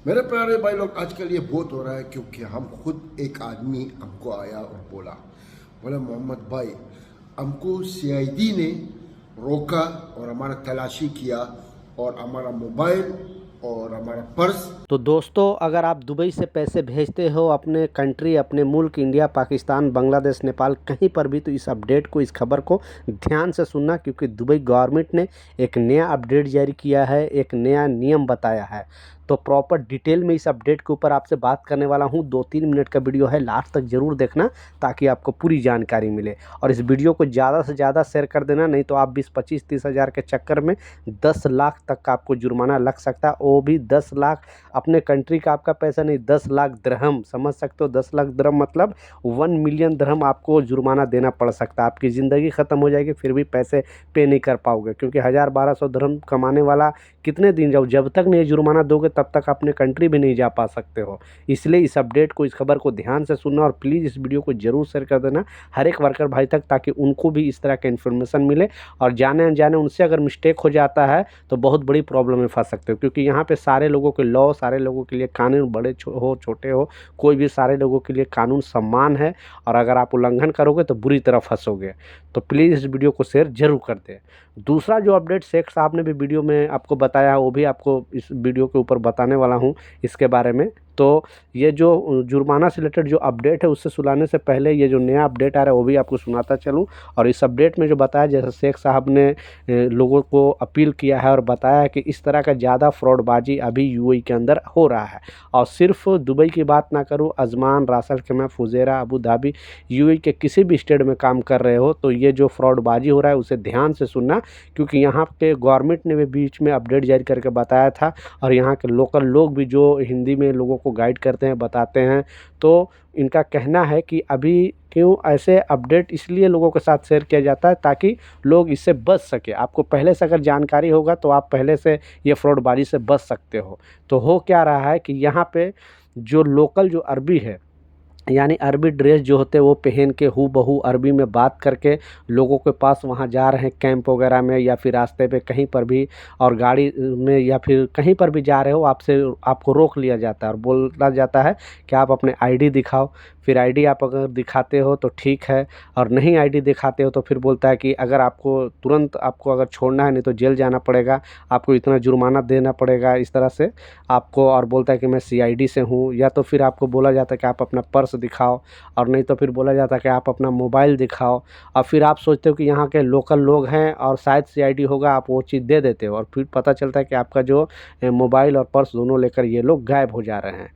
मेरे प्यारे भाई लोग, आजकल ये बहुत हो रहा है क्योंकि हम खुद एक आदमी हमको आया और बोला मोहम्मद भाई, हमको सीआईडी ने रोका और हमारा तलाशी किया और हमारा मोबाइल और हमारा पर्स। तो दोस्तों, अगर आप दुबई से पैसे भेजते हो अपने कंट्री, अपने मुल्क इंडिया, पाकिस्तान, बांग्लादेश, नेपाल, कहीं पर भी, तो इस अपडेट को, इस खबर को ध्यान से सुनना, क्योंकि दुबई गवर्नमेंट ने एक नया अपडेट जारी किया है, एक नया नियम बताया है। तो प्रॉपर डिटेल में इस अपडेट के ऊपर आपसे बात करने वाला हूं। 2-3 मिनट का वीडियो है, लास्ट तक ज़रूर देखना ताकि आपको पूरी जानकारी मिले। और इस वीडियो को ज़्यादा से ज़्यादा शेयर कर देना, नहीं तो आप 20, 25, 30 हज़ार के चक्कर में 10 लाख तक का आपको जुर्माना लग सकता है। वो भी 10 लाख अपने कंट्री का आपका पैसा नहीं, 10 लाख दिरहम, समझ सकते हो। 10 लाख दिरहम मतलब 1 मिलियन दिरहम आपको जुर्माना देना पड़ सकता है। आपकी ज़िंदगी ख़त्म हो जाएगी, फिर भी पैसे पे नहीं कर पाओगे, क्योंकि 1000-1200 दिरहम कमाने वाला कितने दिन जाओ, जब तक नहीं जुर्माना दोगे तब तक अपने कंट्री भी नहीं जा पा सकते हो। इसलिए इस अपडेट को, इस खबर को ध्यान से सुनना और प्लीज़ इस वीडियो को ज़रूर शेयर कर देना हर एक वर्कर भाई तक, ताकि उनको भी इस तरह का इन्फॉर्मेशन मिले। और जाने अनजाने उनसे अगर मिस्टेक हो जाता है तो बहुत बड़ी प्रॉब्लम में फंस सकते हो, क्योंकि यहाँ पे सारे लोगों के लॉ, सारे लोगों के लिए कानून, बड़े हो छोटे हो, कोई भी, सारे लोगों के लिए कानून सम्मान है। और अगर आप उल्लंघन करोगे तो बुरी तरह फंसोगे। तो प्लीज़ इस वीडियो को शेयर जरूर कर दें। दूसरा जो अपडेट शेख साहब ने भी वीडियो में आपको बताया, वो भी आपको इस वीडियो के ऊपर बताने वाला हूँ इसके बारे में। तो ये जो जुर्माना से रिलेटेड जो अपडेट है, उससे सुनाने से पहले ये जो नया अपडेट आ रहा है वो भी आपको सुनाता चलूँ। और इस अपडेट में जो बताया, जैसे शेख साहब ने लोगों को अपील किया है और बताया है कि इस तरह का ज़्यादा फ्रॉडबाजी अभी यूएई के अंदर हो रहा है। और सिर्फ दुबई की बात ना करूँ, अजमान, रास अल खैमा, फुजेरा, अबू धाबी, यूएई के किसी भी स्टेट में काम कर रहे हो तो ये जो फ्रॉडबाजी हो रहा है उसे ध्यान से सुनना, क्योंकि यहाँ पे गवर्नमेंट ने भी बीच में अपडेट जारी करके बताया था। और यहाँ के लोकल लोग भी जो हिंदी में लोगों को गाइड करते हैं, बताते हैं, तो इनका कहना है कि अभी क्यों ऐसे अपडेट इसलिए लोगों के साथ शेयर किया जाता है ताकि लोग इससे बच सके। आपको पहले से अगर जानकारी होगा तो आप पहले से ये फ्रॉडबाजी से बच सकते हो। तो हो क्या रहा है कि यहाँ पे जो लोकल जो अरबी है, यानी अरबी ड्रेस जो होते हैं वो पहन के हूबहू अरबी में बात करके लोगों के पास वहाँ जा रहे हैं, कैंप वगैरह में या फिर रास्ते पे कहीं पर भी, और गाड़ी में या फिर कहीं पर भी जा रहे हो, आपको रोक लिया जाता है और बोला जाता है कि आप अपने आईडी दिखाओ। फिर आईडी आप अगर दिखाते हो तो ठीक है, और नहीं आईडी दिखाते हो तो फिर बोलता है कि अगर आपको तुरंत आपको अगर छोड़ना है, नहीं तो जेल जाना पड़ेगा, आपको इतना जुर्माना देना पड़ेगा, इस तरह से आपको। और बोलता है कि मैं सीआईडी से हूँ, या तो फिर आपको बोला जाता है कि आप अपना पर्स दिखाओ, और नहीं तो फिर बोला जाता है कि आप अपना मोबाइल दिखाओ। और फिर आप सोचते हो कि यहाँ के लोकल लोग हैं और शायद सीआईडी होगा, आप वो चीज़ दे देते हो, और फिर पता चलता है कि आपका जो मोबाइल और पर्स दोनों लेकर ये लोग गायब हो जा रहे हैं।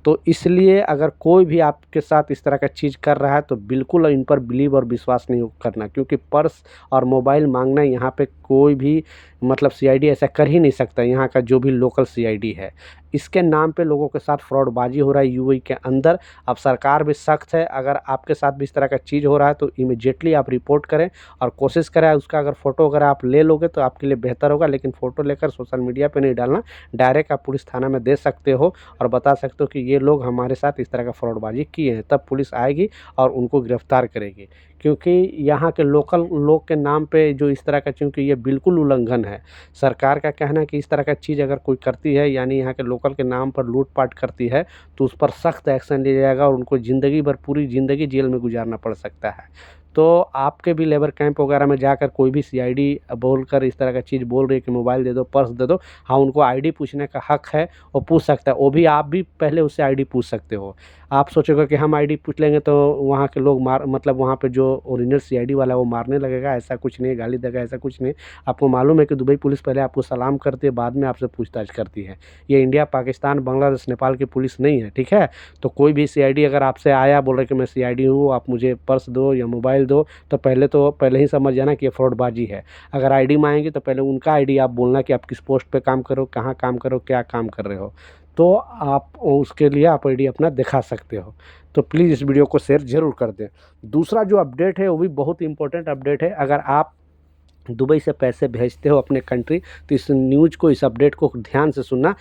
तो इसलिए अगर कोई भी आपके साथ इस तरह का चीज़ कर रहा है तो बिल्कुल इन पर बिलीव और विश्वास नहीं करना, क्योंकि पर्स और मोबाइल मांगना यहाँ पे कोई भी मतलब सीआईडी ऐसा कर ही नहीं सकता, यहाँ का जो भी लोकल सीआईडी है। इसके नाम पे लोगों के साथ फ्रॉडबाजी हो रहा है यूएई के अंदर। अब सरकार भी सख्त है, अगर आपके साथ भी इस तरह का चीज़ हो रहा है तो इमीडिएटली आप रिपोर्ट करें और कोशिश करें उसका अगर फ़ोटो अगर आप ले लोगे तो आपके लिए बेहतर होगा। लेकिन फ़ोटो लेकर सोशल मीडिया पे नहीं डालना, डायरेक्ट आप पुलिस थाना में दे सकते हो और बता सकते हो कि ये लोग हमारे साथ इस तरह का फ्रॉडबाजी किए हैं, तब पुलिस आएगी और उनको गिरफ्तार करेगी। क्योंकि यहाँ के लोकल लोग के नाम पे जो इस तरह का, क्योंकि ये बिल्कुल उल्लंघन है। सरकार का कहना है कि इस तरह का चीज़ अगर कोई करती है, यानी यहाँ के लोकल के नाम पर लूटपाट करती है, तो उस पर सख्त एक्शन लिया जाएगा और उनको ज़िंदगी भर, पूरी ज़िंदगी जेल में गुजारना पड़ सकता है। तो आपके भी लेबर कैंप वगैरह में जाकर कोई भी सीआईडी बोलकर इस तरह का चीज़ बोल रही है कि मोबाइल दे दो, पर्स दे दो, हाँ, उनको आईडी पूछने का हक है, वो पूछ सकता है। वो भी आप भी पहले उससे आईडी पूछ सकते हो। आप सोचोगे कि हम आईडी पूछ लेंगे तो वहाँ के लोग मतलब वहाँ पे जो ओरिजिनल सीआईडी वाला है वो मारने लगेगा, ऐसा कुछ नहीं, गाली देगा, ऐसा कुछ नहीं। आपको मालूम है कि दुबई पुलिस पहले आपको सलाम करती है, बाद में आपसे पूछताछ करती है। ये इंडिया, पाकिस्तान, बांग्लादेश, नेपाल की पुलिस नहीं है, ठीक है। तो कोई भी सीआईडी अगर आपसे आया, बोल रहे कि मैं सीआईडी हूँ, आप मुझे पर्स दो या मोबाइल दो, तो पहले ही समझ जाना कि ये फ्रॉडबाजी है। अगर आईडी मांगेंगे तो पहले उनका आईडी आप बोलना कि आप किस पोस्ट पे काम करो, कहाँ काम करो, क्या काम कर रहे हो, तो आप उसके लिए आप आईडी अपना दिखा सकते हो। तो प्लीज़ इस वीडियो को शेयर ज़रूर कर दें। दूसरा जो अपडेट है वो भी बहुत इंपॉर्टेंट अपडेट है। अगर आप दुबई से पैसे भेजते हो अपने कंट्री तो इस न्यूज़ को, इस अपडेट को ध्यान से सुनना।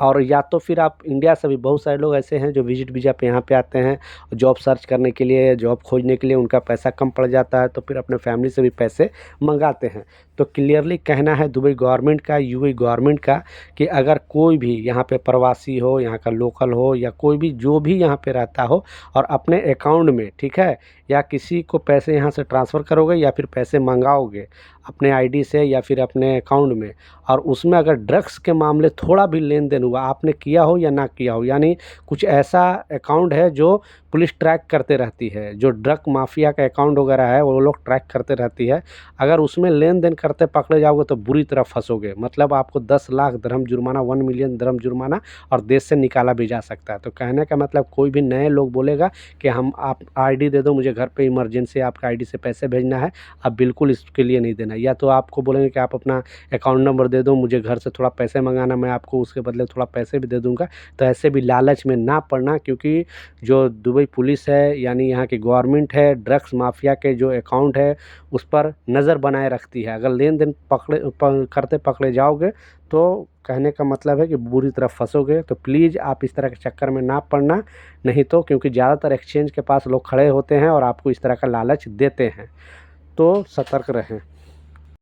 और या तो फिर आप इंडिया से भी, बहुत सारे लोग ऐसे हैं जो विजिट वीज़ा पे यहाँ पे आते हैं जॉब सर्च करने के लिए, जॉब खोजने के लिए, उनका पैसा कम पड़ जाता है तो फिर अपने फैमिली से भी पैसे मंगाते हैं। तो क्लियरली कहना है दुबई गवर्नमेंट का, यूएई गवर्नमेंट का, कि अगर कोई भी यहाँ पे प्रवासी हो, यहाँ का लोकल हो, या कोई भी जो भी यहाँ पे रहता हो और अपने अकाउंट में, ठीक है, या किसी को पैसे यहाँ से ट्रांसफ़र करोगे या फिर पैसे मंगाओगे अपने आईडी से या फिर अपने अकाउंट में, और उसमें अगर ड्रग्स के मामले थोड़ा भी लेन देन हुआ, आपने किया हो या ना किया हो, यानी कुछ ऐसा अकाउंट है जो पुलिस ट्रैक करते रहती है, जो ड्रग माफिया का अकाउंट वगैरह है वो लोग ट्रैक करते रहती है, अगर उसमें लेन देन करते पकड़े जाओगे तो बुरी तरह फंसोगे। मतलब आपको 10 लाख दिरहम जुर्माना, 1 मिलियन दिरहम जुर्माना, और देश से निकाला भी जा सकता है। तो कहने का मतलब, कोई भी नए लोग बोलेगा कि हम आप आईडी दे दो, मुझे घर पे इमरजेंसी आपका आईडी से पैसे भेजना है, आप बिल्कुल इसके लिए नहीं देना। या तो आपको बोलेंगे कि आप अपना अकाउंट नंबर दे दो, मुझे घर से थोड़ा पैसे मंगाना, मैं आपको उसके बदले थोड़ा पैसे भी दे दूँगा। तो ऐसे भी लालच में ना पड़ना, क्योंकि जो दुबई पुलिस है, यानी यहाँ की गवर्नमेंट है, ड्रग्स माफिया के जो अकाउंट है उस पर नज़र बनाए रखती है। अगर लेन देन करते पकड़े जाओगे तो कहने का मतलब है कि बुरी तरह फंसोगे। तो प्लीज़ आप इस तरह के चक्कर में ना पड़ना, नहीं तो, क्योंकि ज़्यादातर एक्सचेंज के पास लोग खड़े होते हैं और आपको इस तरह का लालच देते हैं। तो सतर्क रहें।